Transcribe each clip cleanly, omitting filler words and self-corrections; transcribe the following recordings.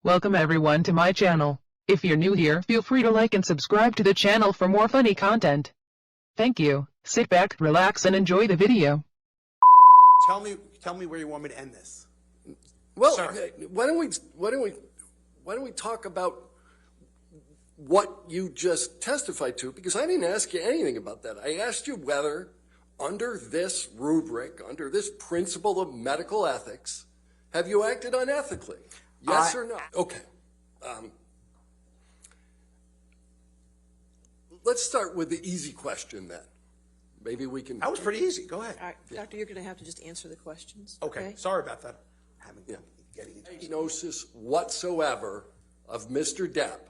Welcome everyone to my channel. If you're new here, feel free to like and subscribe to the channel for more funny content. Thank you. Sit back, relax, and enjoy the video. Tell me where you want me to end this. Well, Sir. why don't we talk about what you just testified to? Because I didn't ask you anything about that. I asked you whether, under this rubric, under this principle of medical ethics, have you acted unethically? Yes or no? Okay. Let's start with the easy question then. Maybe we can. That was pretty easy. Go ahead. All right, Doctor, you're going to have to just answer the questions. Okay. Sorry about that. Getting into Diagnosis whatsoever of Mr. Depp,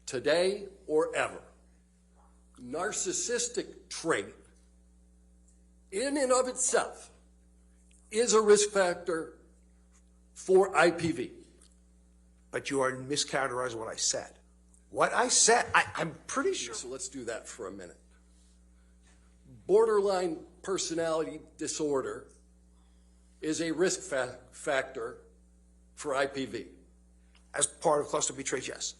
today or ever. Narcissistic trait, in and of itself, is a risk factor for IPV. But you are mischaracterizing what I said. What I said, I'm pretty sure. So let's do that for a minute. Borderline personality disorder is a risk factor for IPV. As part of cluster B traits, yes.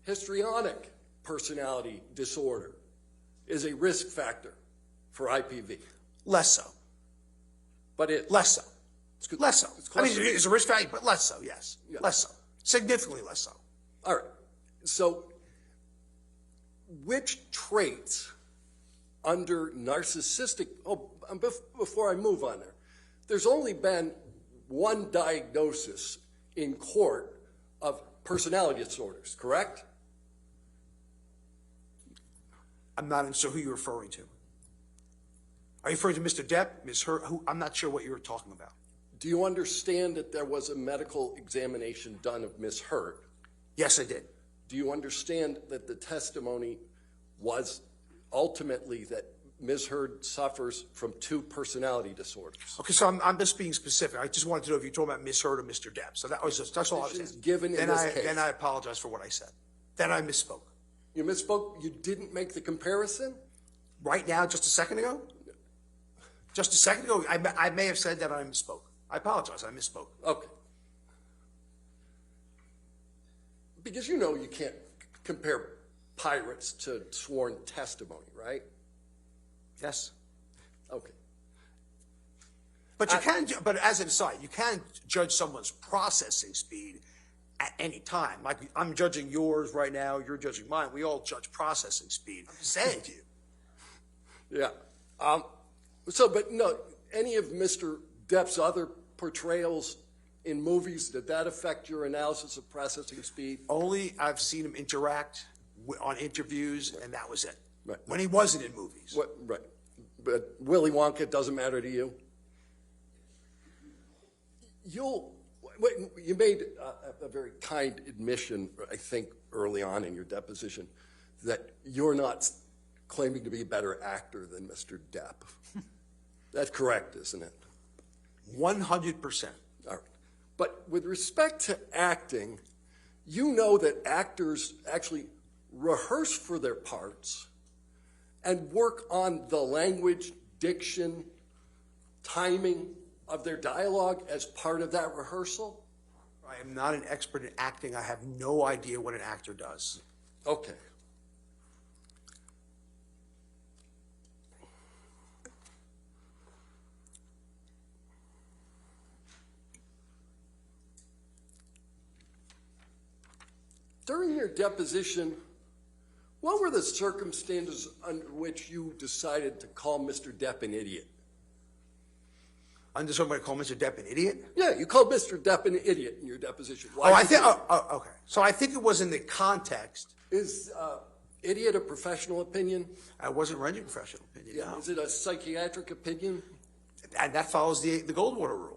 Histrionic personality disorder is a risk factor for IPV. Less so. But it Less so. Less so. I mean, cluster- it's a risk factor, but less so, yes. Yeah. Less so. Significantly less so. All right. So which traits under narcissistic, before I move on there, there's only been one diagnosis in court of personality disorders, correct? I'm not sure who you're referring to. Are you referring to Mr. Depp, Ms. Hurt? I'm not sure what you were talking about. Do you understand that there was a medical examination done of Ms. Hurt? Yes, I did. Do you understand that the testimony was ultimately that Ms. Hurd suffers from 2 personality disorders? Okay, so I'm just being specific. I just wanted to know if you're talking about Ms. Hurt or Mr. Depp. So that's all I was saying. Given in this case. Then I apologize for what I said. Then I misspoke. You misspoke? You didn't make the comparison? Right now, just a second ago? Just a second ago, I may have said that I misspoke. I apologize, I misspoke. Okay. Because you know you can't compare pirates to sworn testimony, right? Yes. Okay. But you can, but as an aside, you can judge someone's processing speed at any time. Like I'm judging yours right now, you're judging mine. We all judge processing speed. I'm saying to you. Yeah. But no, any of Mr. Depp's other portrayals in movies, did that affect your analysis of processing speed? Only I've seen him interact on interviews, and that was it. Right. When he wasn't in movies. Right. But Willy Wonka doesn't matter to you? You made a very kind admission, I think, early on in your deposition, that you're not claiming to be a better actor than Mr. Depp. That's correct, isn't it? 100%. All right. But with respect to acting, you know that actors actually rehearse for their parts and work on the language, diction, timing of their dialogue as part of that rehearsal? I am not an expert in acting. I have no idea what an actor does. Okay. During your deposition, what were the circumstances under which you decided to call Mr. Depp an idiot? Under somebody call Mr. Depp an idiot? Yeah, you called Mr. Depp an idiot in your deposition. Why Okay. So I think it was in the context. Is idiot a professional opinion? I wasn't rendering professional opinion. Yeah. No. Is it a psychiatric opinion? And that follows the Goldwater rule.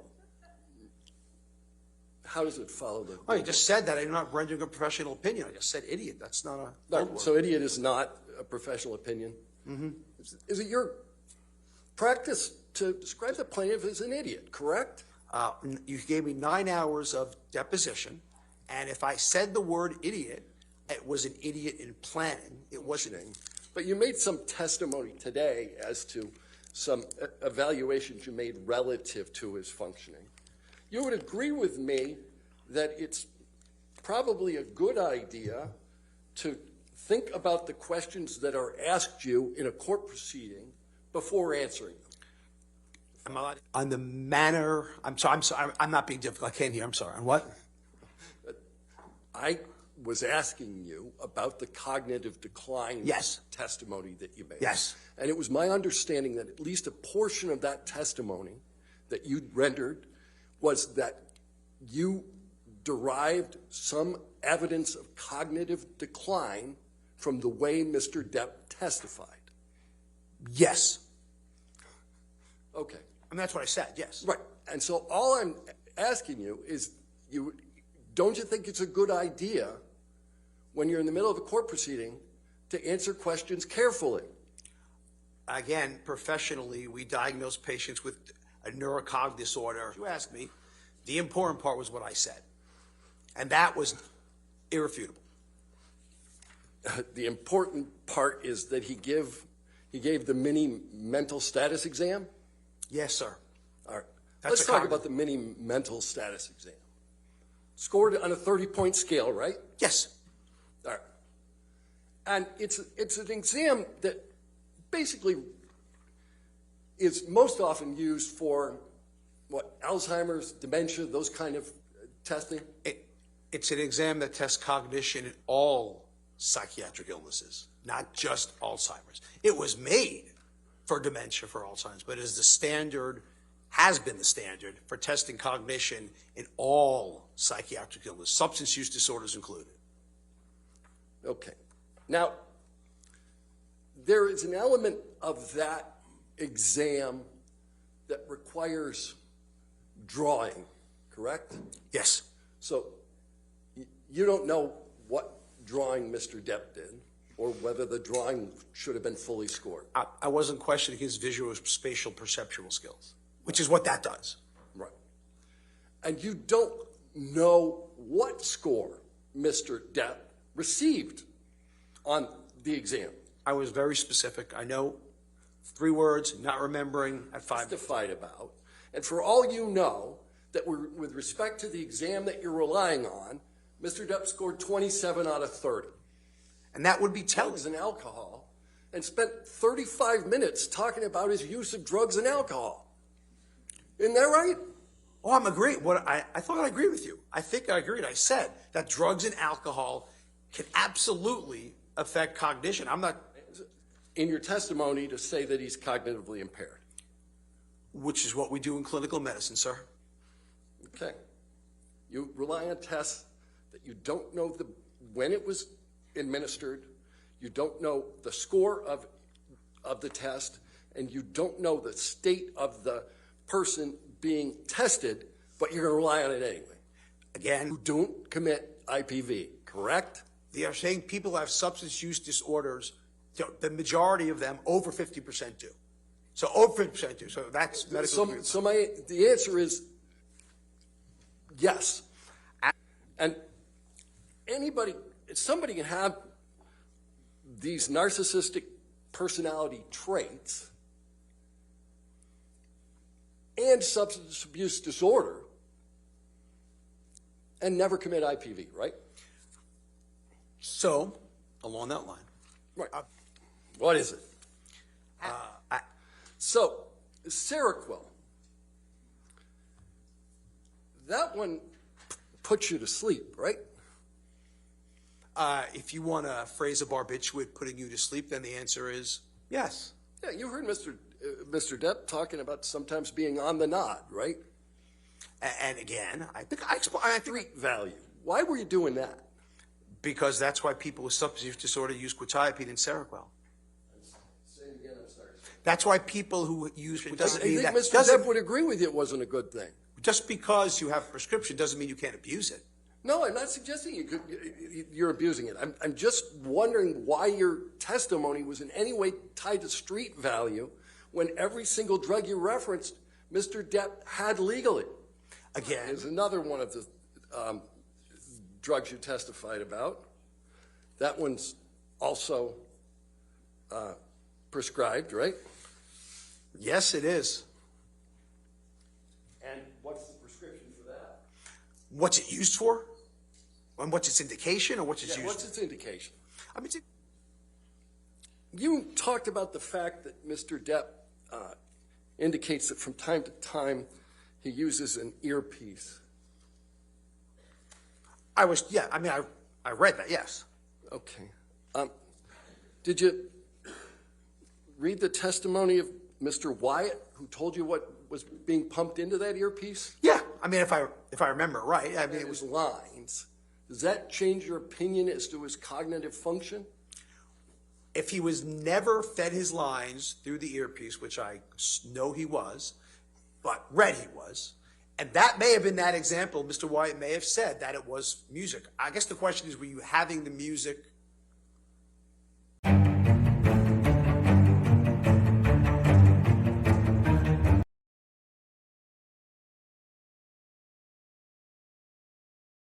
How does it follow the? Oh, you just said that. I'm not rendering a professional opinion. I just said idiot. That's not a Goldwater. So idiot is not a professional opinion? Mm-hmm. Is it your practice to describe the plaintiff as an idiot, correct? You gave me 9 hours of deposition, and if I said the word idiot, it was an idiot in planning. It wasn't. But you made some testimony today as to some evaluations you made relative to his functioning. You would agree with me that it's probably a good idea to think about the questions that are asked you in a court proceeding before answering them. On the manner, I'm sorry, I'm not being difficult. I can't hear. I'm sorry. On what? I was asking you about the cognitive decline Yes. testimony that you made. Yes. And it was my understanding that at least a portion of that testimony that you rendered was that you derived some evidence of cognitive decline from the way Mr. Depp testified. Yes. Okay. I mean, that's what I said. Yes. Right. And so all I'm asking you is, don't you think it's a good idea when you're in the middle of a court proceeding to answer questions carefully? Again, professionally, we diagnose patients with a neurocognitive disorder. You asked me, the important part was what I said. And that was irrefutable. The important part is that he gave the mini mental status exam? Yes, sir. All right. That's Let's a talk cognitive- about the mini mental status exam. Scored on a 30-point scale, right? Yes. All right. And it's an exam that basically is most often used for, what, Alzheimer's, dementia, those kind of testing? It's an exam that tests cognition in all psychiatric illnesses, not just Alzheimer's. It was made for dementia, for Alzheimer's, but is the standard, has been the standard for testing cognition in all psychiatric illness, substance use disorders included. Okay. Now, there is an element of that exam that requires drawing, correct? Yes. So you don't know what drawing Mr. Depp did or whether the drawing should have been fully scored. I wasn't questioning his visual spatial perceptual skills, which is what that does. Right. And you don't know what score Mr. Depp received on the exam. I was very specific. I know 3 words, not remembering at 5. Testified about. And for all you know, that with respect to the exam that you're relying on, Mr. Depp scored 27 out of 30. And that would be telling. Drugs and alcohol, and spent 35 minutes talking about his use of drugs and alcohol. Isn't that right? Oh, I'm agreeing. I thought I agreed with you. I think I agreed. I said that drugs and alcohol can absolutely affect cognition. I'm not. In your testimony to say that he's cognitively impaired. Which is what we do in clinical medicine, sir. Okay. You rely on tests that you don't know when it was administered, you don't know the score of the test, and you don't know the state of the person being tested, but you're going to rely on it anyway. Again, You don't commit IPV, correct? they are saying people who have substance use disorders, the majority of them, over 50% do. So over 50% do. So that's medical. The answer is yes. And somebody can have these narcissistic personality traits and substance abuse disorder and never commit IPV, right? So, along that line. Right. What is it? So, Seroquel. That one puts you to sleep, right? If you want to phrase a barbiturate putting you to sleep, then the answer is yes. Yeah, you heard Mr. Depp talking about sometimes being on the nod, right? And again, I think Street value. Why were you doing that? because that's why people with substance use disorder use quetiapine and Seroquel. Say it again, I'm sorry. That's why people who use it doesn't I mean think that Mr. Depp would agree with you it wasn't a good thing. just because you have a prescription doesn't mean you can't abuse it. No, I'm not suggesting you're abusing it. I'm just wondering why your testimony was in any way tied to street value when every single drug you referenced, Mr. Depp had legally. Again, There's another one of the drugs you testified about. That one's also prescribed, right? yes, it is. And what's the prescription for that? What's it used for? And what's its indication or what's its use? What's its indication? I mean, You talked about the fact that Mr. Depp indicates that from time to time he uses an earpiece. I read that, yes. Okay. Did you read the testimony of Mr. Wyatt, who told you what was being pumped into that earpiece? Yeah, I mean, if I remember right, I mean, It was lines. Does that change your opinion as to his cognitive function? if he was never fed his lines through the earpiece, which I know he was, but read he was, and that may have been that example. Mr. Wyatt may have said that it was music. I guess the question is, were you having the music